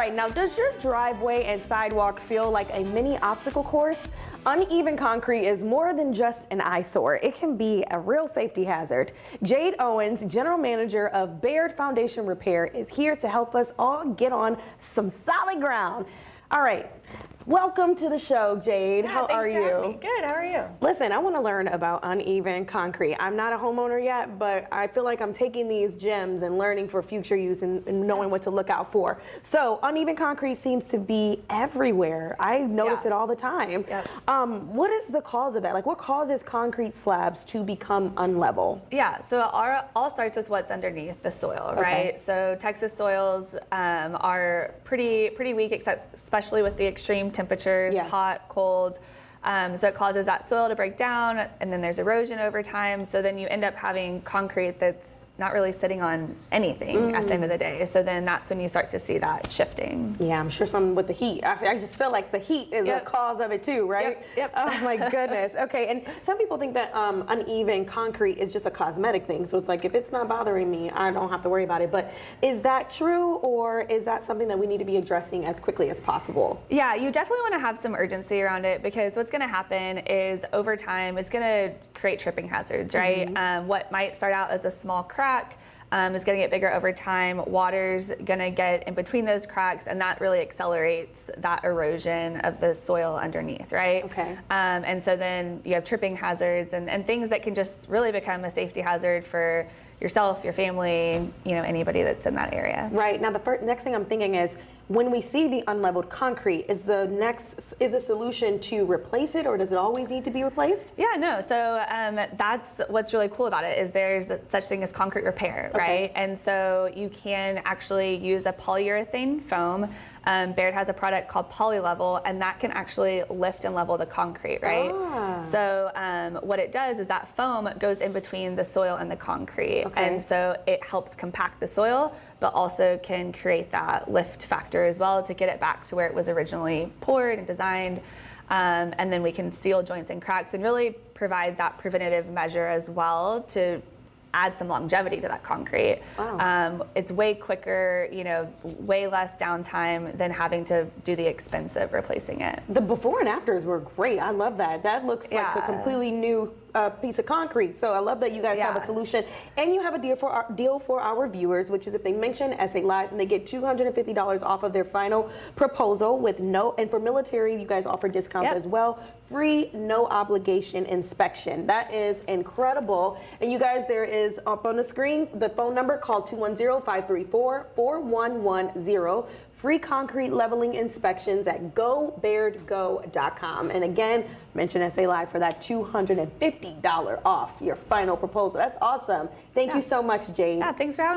right, now does your driveway and sidewalk feel like a mini obstacle course? Uneven concrete is more than just an eyesore. It can be a real safety hazard. Jade Owens, General Manager of Baird Foundation Repair, is here to help us all get on some solid ground. All right. Welcome to the show, Jade. How are you? Good, how are you? Listen, I want to learn about uneven concrete. I'm not a homeowner yet, but I feel like I'm taking these gems and learning for future use and knowing what to look out for. So uneven concrete seems to be everywhere. I notice it all the time. Yep. What is the cause of that? Like, what causes concrete slabs to become unlevel? Yeah, so it all starts with what's underneath the soil, right? So Texas soils are pretty weak, especially with the extreme temperatures, hot, cold. So it causes that soil to break down, and then there's erosion over time. So then you end up having concrete that's not really sitting on anything at the end of the day. So then that's when you start to see that shifting. Yeah, I'm sure some with the heat. I just feel like the heat is a cause of it too, right? Yep. Oh my goodness. Okay, and some people think that uneven concrete is just a cosmetic thing. So it's like, if it's not bothering me, I don't have to worry about it. But is that true, or is that something that we need to be addressing as quickly as possible? Yeah, you definitely want to have some urgency around it, because what's going to happen is over time it's going to create tripping hazards, right? What might start out as a small crack is going to get bigger over time. Water's going to get in between those cracks, and that really accelerates that erosion of the soil underneath, right? Okay. And so then you have tripping hazards and things that can just really become a safety hazard for yourself, your family, anybody that's in that area. Right. Now, the next thing I'm thinking is, when we see the unleveled concrete, is the solution to replace it, or does it always need to be replaced? Yeah, no. So that's what's really cool about it, is there's such thing as concrete repair, right? And so you can actually use a polyurethane foam. Baird has a product called PolyLevel, and that can actually lift and level the concrete, right? So what it does is that foam goes in between the soil and the concrete, and so it helps compact the soil, but also can create that lift factor as well to get it back to where it was originally poured and designed. And then we can seal joints and cracks and really provide that preventative measure as well to add some longevity to that concrete. It's way quicker, way less downtime than having to do the expense of replacing it. The before and afters were great. I love that. That looks like a completely new piece of concrete. So I love that you guys have a solution, and you have a deal for our viewers, which is if they mention SA Live, and they get $250 off of their final proposal with and for military, you guys offer discounts as well. Free, no obligation inspection. That is incredible. And you guys, there is up on the screen the phone number. Call 210-534-4110. Free concrete leveling inspections at gobairdgo.com. And again, mention SA Live for that $250 off your final proposal. That's awesome. Thank you so much, Jade. Yeah, thanks for having me.